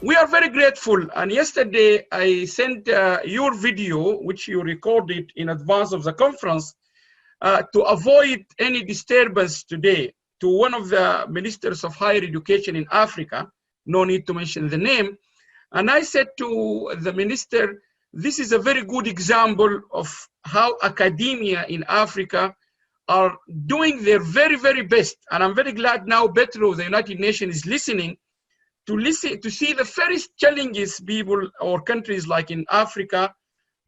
we are very grateful. And yesterday I sent your video, which you recorded in advance of the conference, to avoid any disturbance today, to one of the ministers of higher education in Africa, no need to mention the name. And I said to the minister, this is a very good example of how academia in Africa are doing their very, very best. And I'm very glad now Petro, the United Nations, is listening to see the first challenges people or countries like in Africa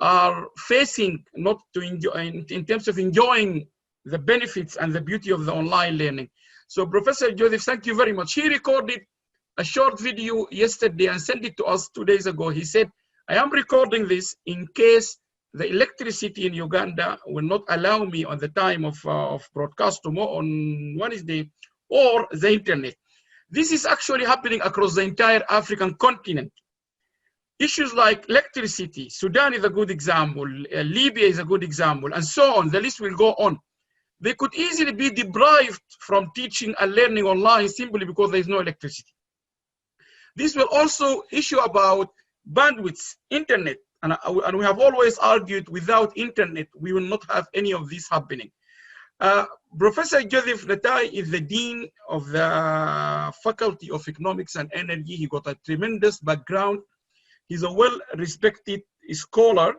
are facing, not to enjoy, in terms of enjoying the benefits and the beauty of the online learning. So Professor Joseph, thank you very much. He recorded a short video yesterday and sent it to us 2 days ago. He said, I am recording this in case the electricity in Uganda will not allow me on the time of broadcast tomorrow on Wednesday, or the internet. This is actually happening across the entire African continent. Issues like electricity, Sudan is a good example, Libya is a good example, and so on. The list will go on. They could easily be deprived from teaching and learning online simply because there is no electricity. This will also issue about bandwidth, internet, and we have always argued without internet, we will not have any of this happening. Professor Joseph Ntayi is the Dean of the Faculty of Economics and Energy. He got a tremendous background. He's a well-respected scholar,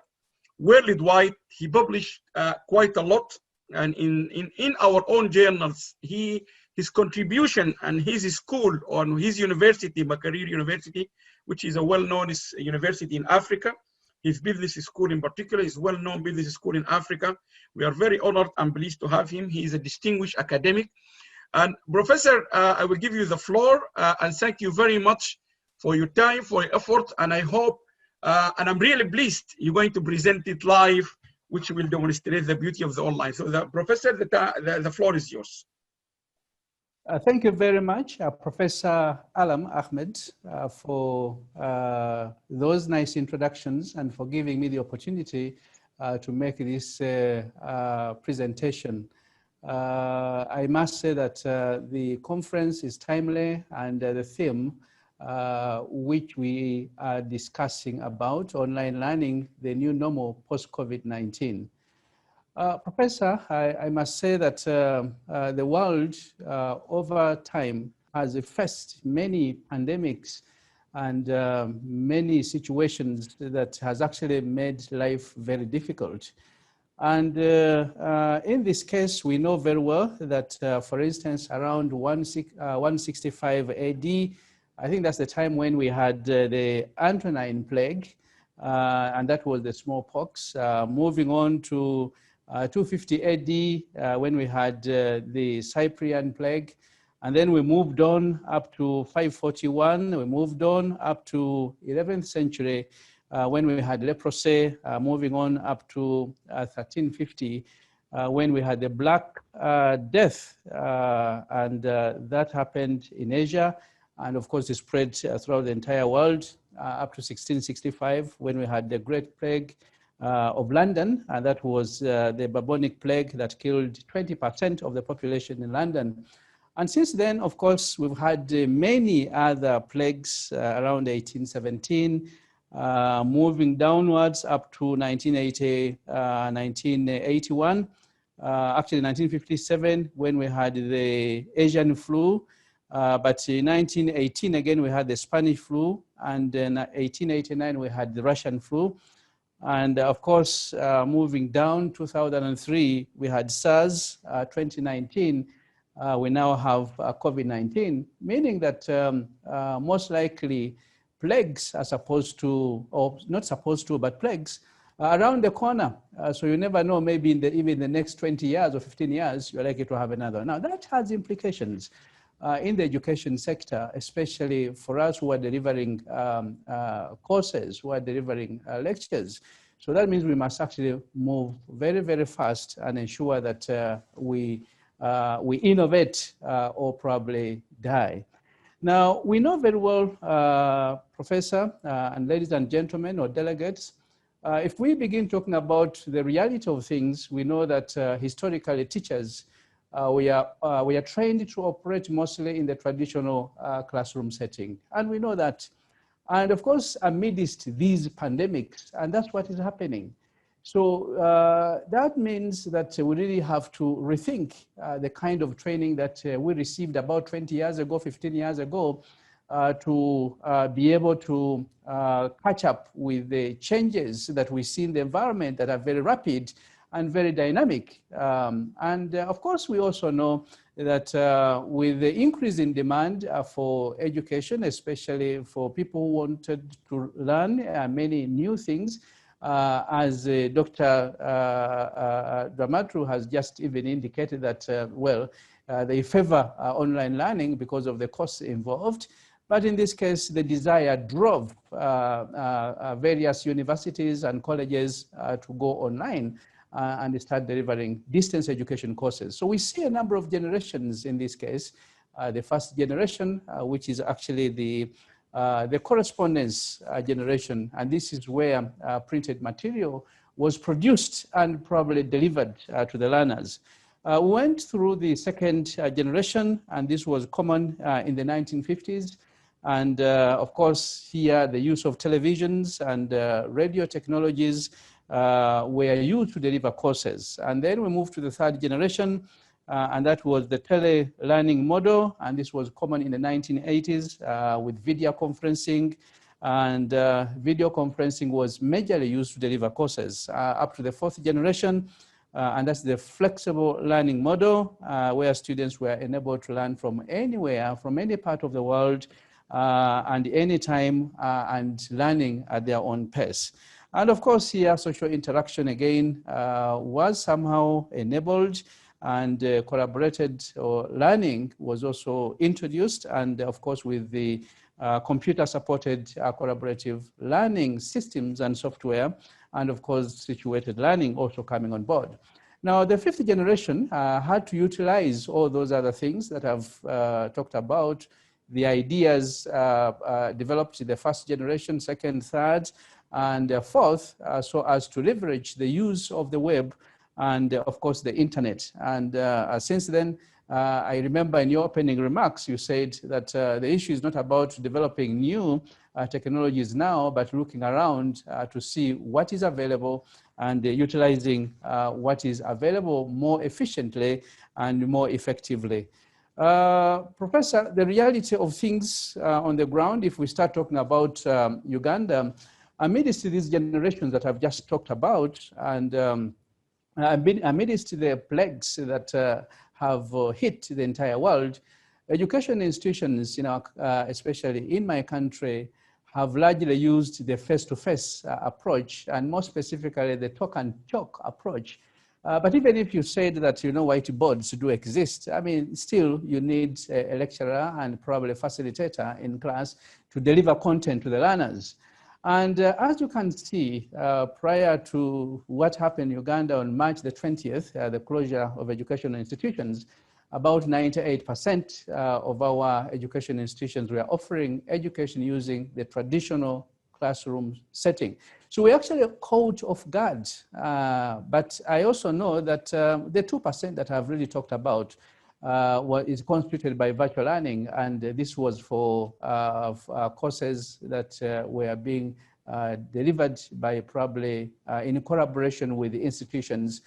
worldwide. He published quite a lot, and in our own journals, his contribution and his school on his university, Makerere University, which is a well-known university in Africa. His business school in particular is well-known business school in Africa. We are very honored and pleased to have him. He is a distinguished academic. And Professor, I will give you the floor and thank you very much for your time, for your effort. And I hope, and I'm really pleased you're going to present it live, which will demonstrate the beauty of the online. So Professor, the floor is yours. Thank you very much, Professor Allam Ahmed, for those nice introductions and for giving me the opportunity to make this presentation. I must say that the conference is timely, and the theme which we are discussing about online learning, the new normal post-COVID-19. Professor, I must say that the world over time has faced many pandemics and many situations that has actually made life very difficult. And in this case, we know very well that, for instance, around 165 AD, I think that's the time when we had the Antonine plague, and that was the smallpox. Moving on to 250 AD, when we had the Cyprian plague, and then we moved on up to 541, we moved on up to 11th century when we had leprosy, moving on up to 1350 when we had the Black Death, and that happened in Asia, and of course it spread throughout the entire world up to 1665 when we had the Great Plague of London, and that was the bubonic plague that killed 20% of the population in London. And since then, of course, we've had many other plagues around 1817, moving downwards up to 1980, 1981, actually 1957 when we had the Asian flu, but in 1918 again we had the Spanish flu, and then 1889 we had the Russian flu. And of course, moving down 2003, we had SARS, 2019, we now have COVID-19, meaning that most likely plagues are supposed to, or not supposed to, but plagues are around the corner. So you never know, maybe in even the next 20 years or 15 years, you're likely to have another. Now that has implications in the education sector, especially for us who are delivering courses, who are delivering lectures. So that means we must actually move very, very fast and ensure that we innovate or probably die. Now, we know very well, Professor and ladies and gentlemen or delegates, if we begin talking about the reality of things, we know that historically teachers, we are trained to operate mostly in the traditional classroom setting. And we know that And of course, amidst these pandemics, and that's what is happening. So that means that we really have to rethink the kind of training that we received about 20 years ago, 15 years ago, to be able to catch up with the changes that we see in the environment that are very rapid and very dynamic. Of course, we also know that with the increase in demand for education, especially for people who wanted to learn many new things, as Dr. Dramatru has just even indicated that, well, they favor online learning because of the costs involved. But in this case, the desire drove various universities and colleges to go online and start delivering distance education courses. So we see a number of generations in this case. The first generation, which is actually the correspondence generation, and this is where printed material was produced and probably delivered to the learners. Went through the second generation, and this was common in the 1950s. And of course, here the use of televisions and radio technologies were used to deliver courses. And then we moved to the third generation, and that was the tele-learning model. And this was common in the 1980s with video conferencing. And video conferencing was majorly used to deliver courses up to the fourth generation. And that's the flexible learning model where students were enabled to learn from anywhere, from any part of the world, and anytime, and learning at their own pace. And of course, here social interaction again was somehow enabled, and collaborated learning was also introduced, and of course with the computer-supported collaborative learning systems and software, and of course situated learning also coming on board. Now, the fifth generation had to utilize all those other things that I've talked about, the ideas developed in the first generation, second, third, and fourth, so as to leverage the use of the web and of course the internet. And since then, I remember in your opening remarks, you said that the issue is not about developing new technologies now, but looking around to see what is available and utilizing what is available more efficiently and more effectively. Professor, the reality of things on the ground, if we start talking about Uganda, amidst these generations that I've just talked about, and amidst the plagues that have hit the entire world, education institutions, especially in my country, have largely used the face-to-face approach, and more specifically the talk and talk approach. But even if you said that, whiteboards do exist, I mean, still you need a lecturer and probably a facilitator in class to deliver content to the learners. And as you can see, prior to what happened in Uganda on March the 20th, the closure of educational institutions, about 98% of our education institutions were offering education using the traditional classroom setting. So we actually caught off guard. But I also know that the 2% that I've really talked about is constituted by virtual learning, and this was for courses that were being delivered by probably in collaboration with the institutions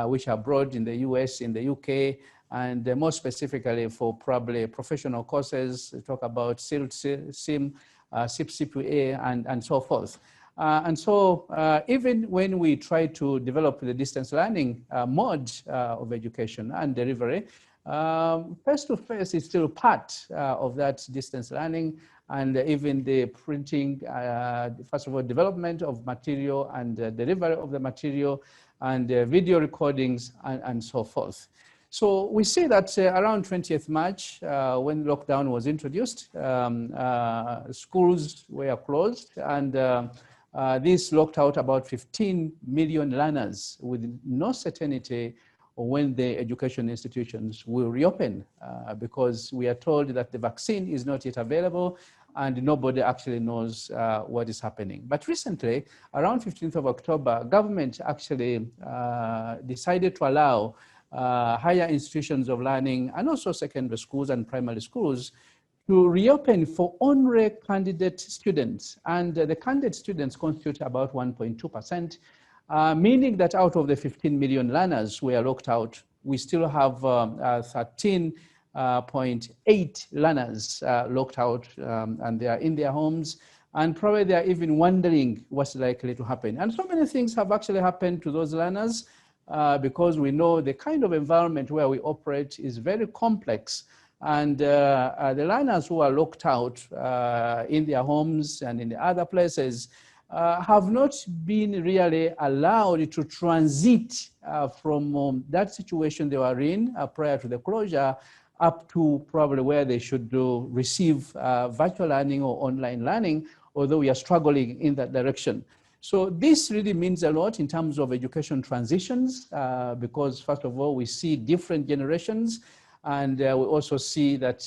which are abroad in the US, in the UK, and more specifically for probably professional courses, talk about SIM, CIP-CPA, and so forth. And so even when we try to develop the distance learning mode of education and delivery, face-to-face is still part of that distance learning, and even the printing, first of all, development of material and delivery of the material, and video recordings, and so forth. So we see that around 20th March, when lockdown was introduced, schools were closed, and this locked out about 15 million learners with no certainty when the education institutions will reopen, because we are told that the vaccine is not yet available and nobody actually knows what is happening. But recently, around 15th of October, government actually decided to allow higher institutions of learning and also secondary schools and primary schools to reopen for honorary candidate students. And the candidate students constitute about 1.2%, meaning that out of the 15 million learners who are locked out, we still have 13.8 learners locked out, and they are in their homes. And probably they are even wondering what's likely to happen. And so many things have actually happened to those learners because we know the kind of environment where we operate is very complex. And the learners who are locked out in their homes and in the other places have not been really allowed to transit from that situation they were in prior to the closure up to probably where they should receive virtual learning or online learning, although we are struggling in that direction. So this really means a lot in terms of education transitions, because first of all, we see different generations, and we also see that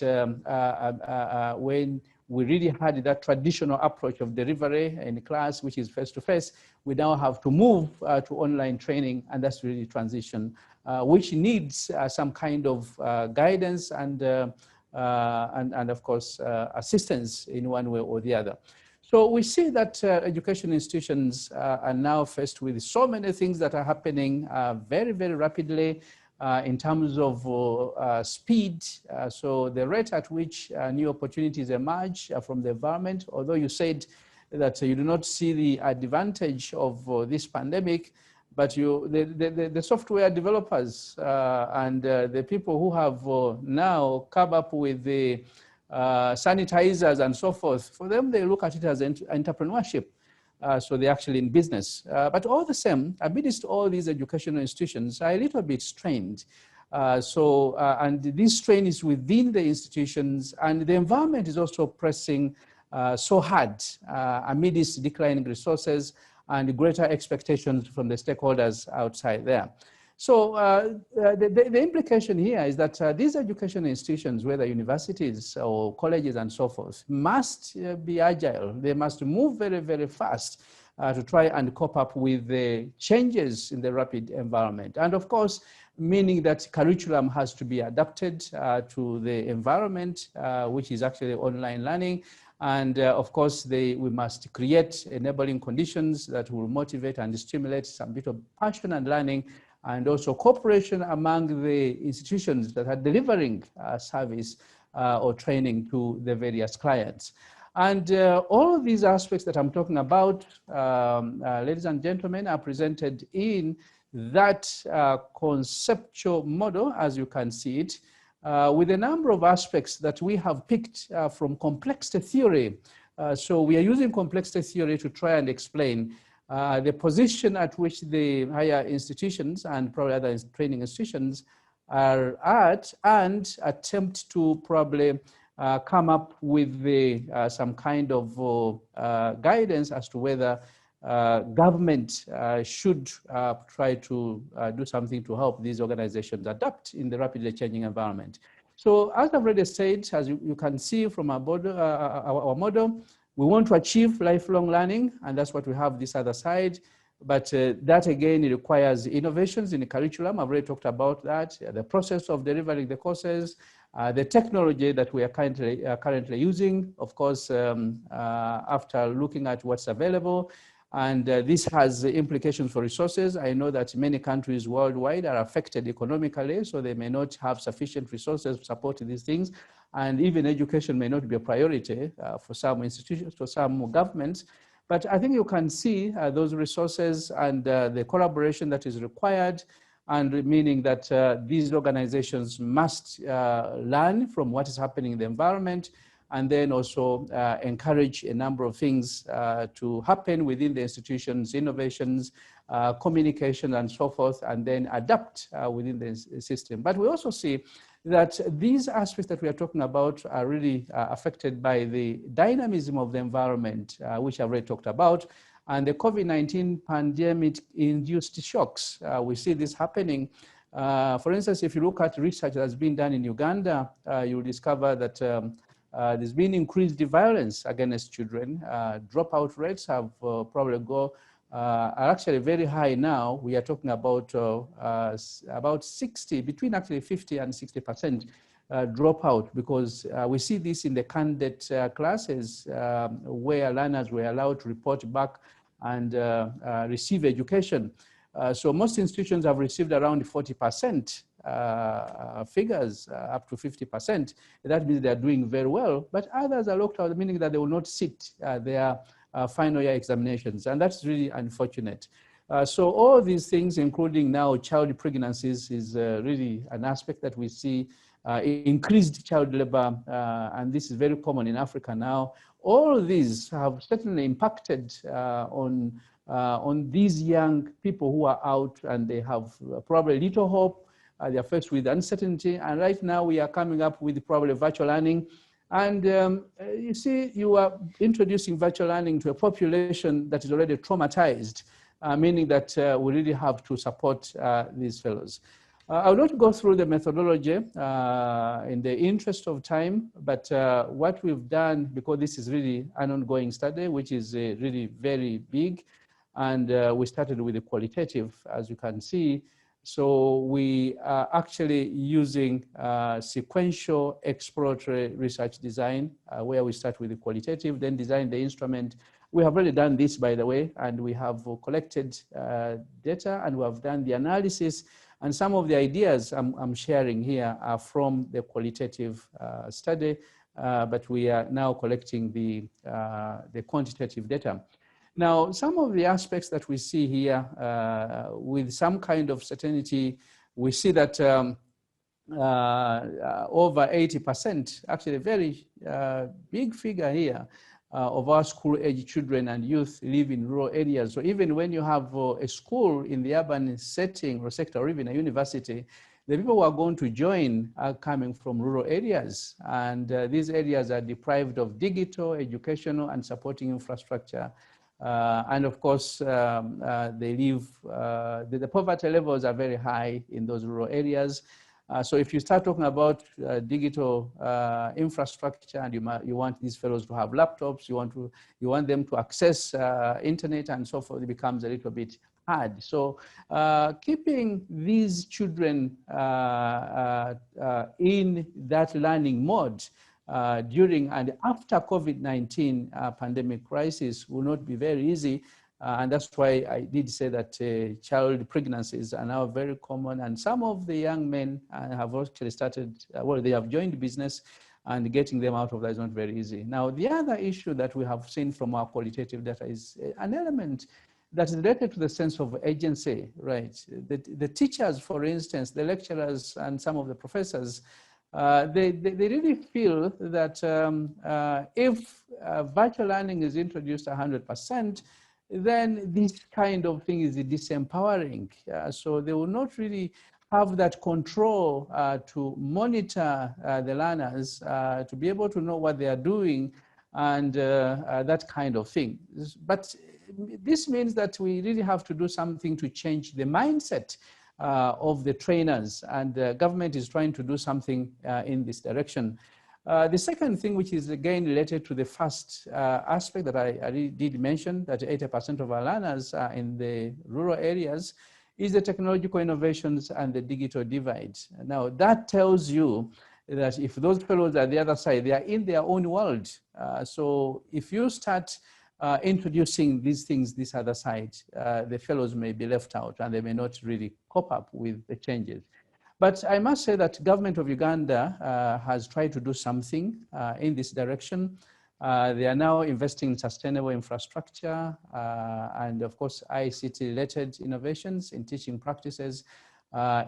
when we really had that traditional approach of delivery in class, which is face-to-face, we now have to move to online training, and that's really transition, which needs some kind of guidance and of course, assistance in one way or the other. So we see that education institutions are now faced with so many things that are happening very, very rapidly in terms of speed. So the rate at which new opportunities emerge from the environment, although you said that you do not see the advantage of this pandemic, but the software developers and the people who have now come up with the sanitizers and so forth, for them, they look at it as entrepreneurship. So they're actually in business. But all the same, amidst all these educational institutions are a little bit strained. And this strain is within the institutions, and the environment is also pressing so hard amidst declining resources and greater expectations from the stakeholders outside there. So the implication here is that these educational institutions, whether universities or colleges and so forth, must be agile. They must move very, very fast to try and cope up with the changes in the rapid environment. And of course, meaning that curriculum has to be adapted to the environment, which is actually online learning. And of course, we must create enabling conditions that will motivate and stimulate some bit of passion and learning, and also cooperation among the institutions that are delivering service or training to the various clients. And all of these aspects that I'm talking about, ladies and gentlemen, are presented in that conceptual model, as you can see it, with a number of aspects that we have picked from complexity theory. So we are using complexity theory to try and explain the position at which the higher institutions and probably other training institutions are at, and attempt to probably come up with some kind of guidance as to whether government should try to do something to help these organizations adapt in the rapidly changing environment. So as I've already said, as you can see from our model, we want to achieve lifelong learning, and that's what we have this other side. But that again, it requires innovations in the curriculum. I've already talked about that. The process of delivering the courses, the technology that we are currently using, of course, after looking at what's available. And this has implications for resources. I know that many countries worldwide are affected economically, so they may not have sufficient resources to support these things. And even education may not be a priority for some institutions, for some governments. But I think you can see those resources and the collaboration that is required, and meaning that these organizations must learn from what is happening in the environment, and then also encourage a number of things to happen within the institutions, innovations, communication, and so forth, and then adapt within the system. But we also see that these aspects that we are talking about are really affected by the dynamism of the environment, which I've already talked about, and the COVID-19 pandemic-induced shocks. We see this happening. For instance, if you look at research that's been done in Uganda, you'll discover that there's been increased violence against children. Dropout rates have probably are actually very high now. We are talking about 60, between actually 50 and 60% drop out, because we see this in the candidate classes where learners were allowed to report back and receive education. So most institutions have received around 40% figures, up to 50%. That means they're doing very well, but others are locked out, meaning that they will not sit their final year examinations, and that's really unfortunate. So all these things, including now child pregnancies, is really an aspect that we see. Increased child labor, and this is very common in Africa now. All these have certainly impacted on these young people who are out, and they have probably little hope. They are faced with uncertainty, and right now we are coming up with probably virtual learning. And you see, you are introducing virtual learning to a population that is already traumatized, meaning that we really have to support these fellows. I will not go through the methodology in the interest of time, but what we've done, because this is really an ongoing study, which is really very big, and we started with the qualitative, as you can see. So we are actually using sequential exploratory research design, where we start with the qualitative, then design the instrument. We have already done this, by the way, and we have collected data, and we have done the analysis. And some of the ideas I'm sharing here are from the qualitative study, but we are now collecting the quantitative data. Now, some of the aspects that we see here with some kind of certainty, we see that over 80%, actually a very big figure here, of our school-age children and youth live in rural areas. So even when you have a school in the urban setting or sector, or even a university, the people who are going to join are coming from rural areas. And these areas are deprived of digital, educational, and supporting infrastructure. And of course, they live, the poverty levels are very high in those rural areas. So if you start talking about digital infrastructure, and you want these fellows to have laptops, you want them to access internet and so forth, it becomes a little bit hard. So keeping these children in that learning mode during and after COVID-19 pandemic crisis will not be very easy. And that's why I did say that child pregnancies are now very common. And some of the young men have actually started, well, they have joined business, and getting them out of that is not very easy. Now, the other issue that we have seen from our qualitative data is an element that is related to the sense of agency, right? The teachers, for instance, the lecturers and some of the professors, they really feel that if virtual learning is introduced 100%, then this kind of thing is disempowering. So they will not really have that control to monitor the learners, to be able to know what they are doing, and that kind of thing. But this means that we really have to do something to change the mindset of the trainers, and the government is trying to do something in this direction. The second thing, which is again related to the first aspect that I did mention, that 80% of our learners are in the rural areas, is the technological innovations and the digital divide. Now, that tells you that if those fellows are the other side, they are in their own world. So if you start introducing these things, this other side, the fellows may be left out, and they may not really cope up with the changes. But I must say that government of Uganda has tried to do something in this direction. They are now investing in sustainable infrastructure and, of course, ICT-related innovations in teaching practices.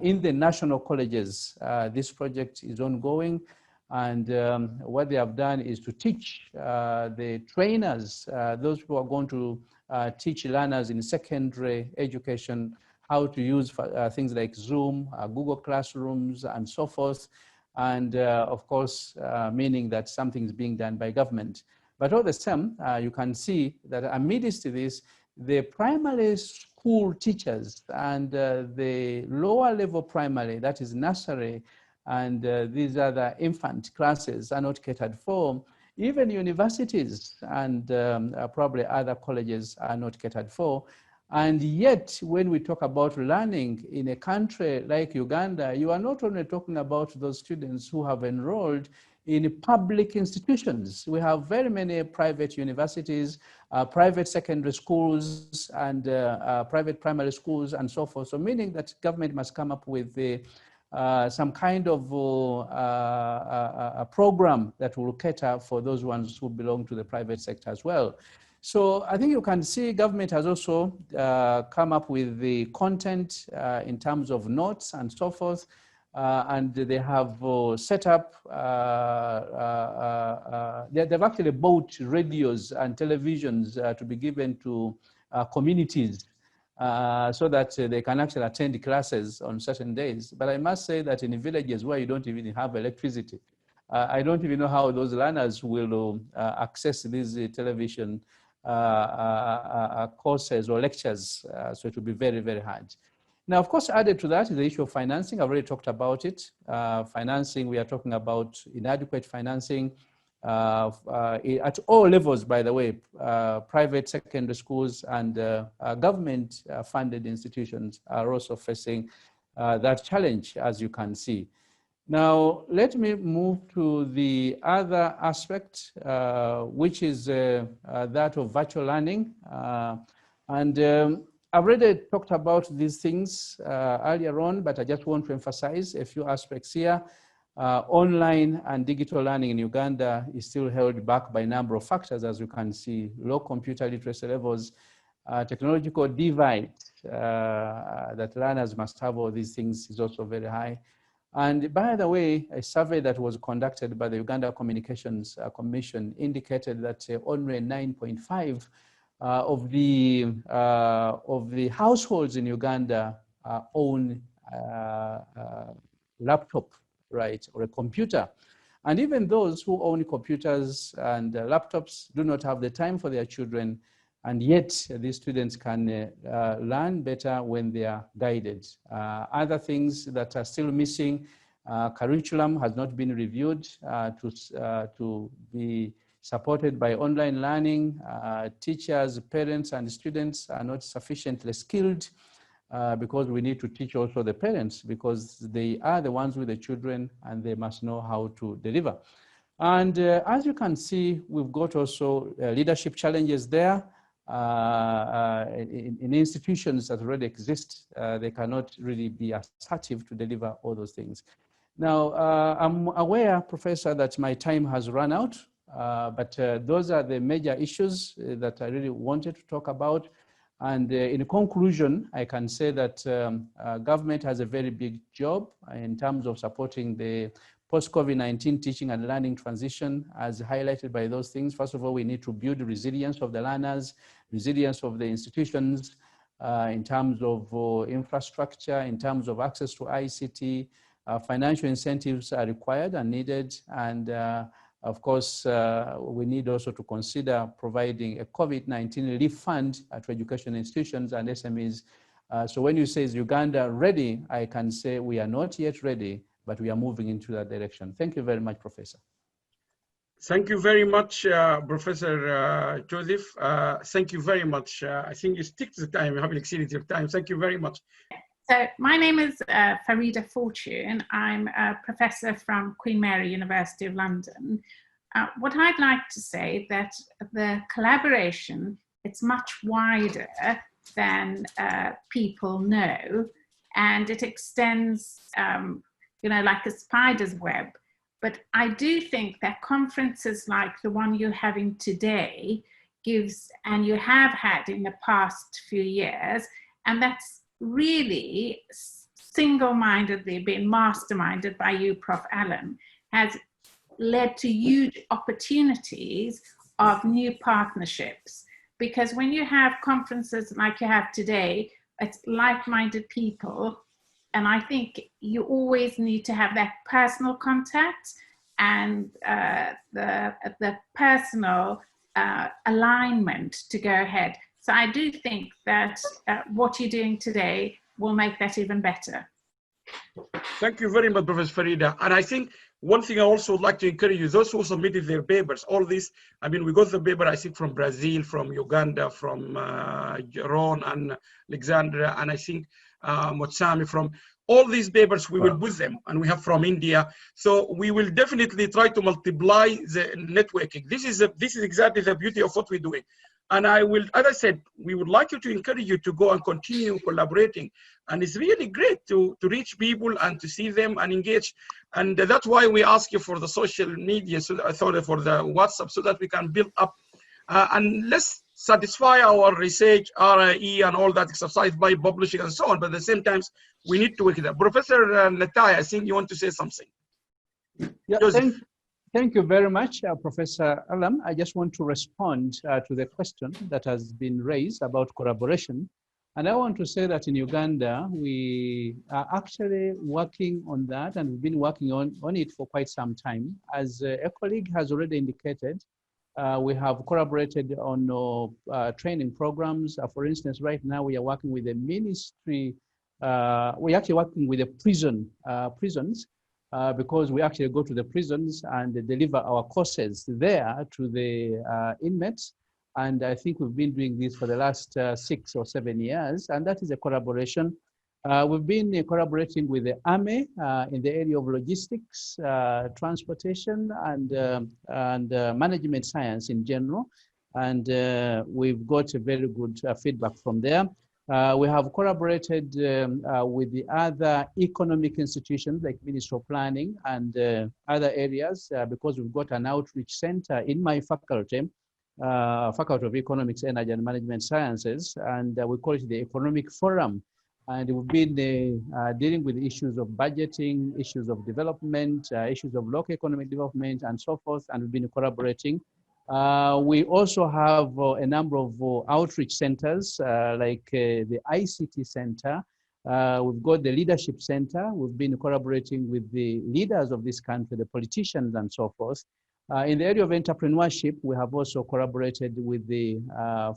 In the national colleges, this project is ongoing. And what they have done is to teach the trainers, those who are going to teach learners in secondary education, how to use things like Zoom, Google Classrooms, and so forth. And of course, meaning that something is being done by government. But all the same, you can see that amidst this, the primary school teachers and the lower level primary, that is nursery, and these other infant classes are not catered for. Even universities and probably other colleges are not catered for. And yet, when we talk about learning in a country like Uganda, you are not only talking about those students who have enrolled in public institutions. We have very many private universities, private secondary schools, and private primary schools, and so forth. So meaning that government must come up with some kind of a program that will cater for those ones who belong to the private sector as well. So I think you can see government has also come up with the content in terms of notes and so forth. And they have set up, they've actually bought radios and televisions to be given to communities so that they can actually attend classes on certain days. But I must say that in villages where you don't even have electricity, I don't even know how those learners will access these television courses or lectures. So it will be very, very hard. Now, of course, added to that is the issue of financing. I've already talked about it. Financing, we are talking about inadequate financing at all levels, by the way, private secondary schools and government funded institutions are also facing that challenge, as you can see. Now, let me move to the other aspect, which is that of virtual learning. I've already talked about these things earlier on, but I just want to emphasize a few aspects here. Online and digital learning in Uganda is still held back by a number of factors, as you can see. Low computer literacy levels, technological divide that learners must have all these things is also very high. And by the way, a survey that was conducted by the Uganda Communications Commission indicated that only 9.5 of the households in Uganda own laptop, right, or a computer. And even those who own computers and laptops do not have the time for their children, and yet these students can learn better when they are guided. Other things that are still missing, curriculum has not been reviewed to be supported by online learning. Teachers, parents, and students are not sufficiently skilled because we need to teach also the parents, because they are the ones with the children and they must know how to deliver. And as you can see, we've got also leadership challenges there. In institutions that already exist, they cannot really be assertive to deliver all those things. Now, I'm aware, Professor, that my time has run out, but those are the major issues that I really wanted to talk about. And in conclusion, I can say that government has a very big job in terms of supporting the post-COVID-19 teaching and learning transition, as highlighted by those things. First of all, we need to build the resilience of the learners, resilience of the institutions in terms of infrastructure, in terms of access to ICT. Financial incentives are required and needed. And of course, we need also to consider providing a COVID-19 relief fund to education institutions and SMEs. So when you say is Uganda ready, I can say we are not yet ready, but we are moving into that direction. Thank you very much, Professor. Thank you very much, Professor Joseph. Thank you very much. I think you stick to the time, you haven't exceeded your time. Thank you very much. So my name is Farida Fortune. I'm a professor from Queen Mary University of London. What I'd like to say is that the collaboration, it's much wider than people know, and it extends, you know, like a spider's web. But I do think that conferences like the one you're having today gives, and you have had in the past few years, and that's really single-mindedly been masterminded by you, Prof. Allam, has led to huge opportunities of new partnerships. Because when you have conferences like you have today, it's like-minded people, and I think you always need to have that personal contact and the personal alignment to go ahead. So I do think that what you're doing today will make that even better. Thank you very much, Professor Farida. And I think one thing I also would like to encourage you, those who submitted their papers, all this, I mean, we got the paper, I think, from Brazil, from Uganda, from Ron and Alexandra, and I think Motsami, from all these papers, we will put them, and we have from India. So we will definitely try to multiply the networking. This is exactly the beauty of what we're doing. And I will, as I said, we would like you to encourage you to go and continue collaborating. And it's really great to reach people and to see them and engage. And that's why we ask you for the social media, so I thought for the WhatsApp, so that we can build up and let's satisfy our research, RIE, and all that exercise by publishing and so on. But at the same time, we need to work it out. Professor Ntayi, I think you want to say something. Yeah, thank you very much, Professor Allam. I just want to respond to the question that has been raised about collaboration. And I want to say that in Uganda, we are actually working on that, and we've been working on it for quite some time. As a colleague has already indicated, we have collaborated on training programs. For instance, right now we are working with the ministry. We're actually working with the prisons because we actually go to the prisons and deliver our courses there to the inmates. And I think we've been doing this for the last 6 or 7 years, and that is a collaboration. We've been collaborating with the Army in the area of logistics, transportation, and management science in general. And we've got a very good feedback from there. We have collaborated with the other economic institutions like Ministry of Planning and other areas because we've got an outreach center in my faculty, Faculty of Economics, Energy and Management Sciences, and we call it the Economic Forum. And we've been dealing with issues of budgeting, issues of development, issues of local economic development, and so forth, and we've been collaborating. We also have a number of outreach centers, like the ICT Center. We've got the Leadership Center. We've been collaborating with the leaders of this country, the politicians, and so forth. In the area of entrepreneurship, we have also collaborated with the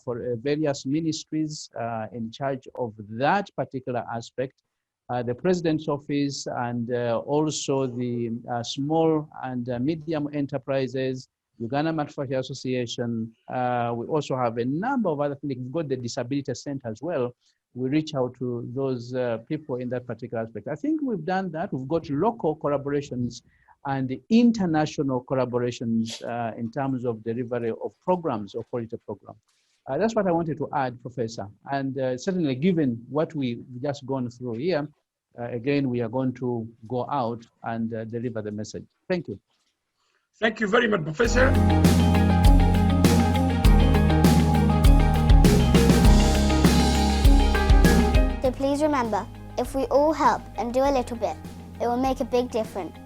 for various ministries in charge of that particular aspect, the President's Office, and also the small and medium enterprises, Uganda Manufacturing Association. We also have a number of other things. We've got the Disability Center as well. We reach out to those people in that particular aspect. I think we've done that. We've got local collaborations and international collaborations in terms of delivery of programs or quality programs. That's what I wanted to add, Professor. And certainly given what we've just gone through here, again, we are going to go out and deliver the message. Thank you. Thank you very much, Professor. So please remember, if we all help and do a little bit, it will make a big difference.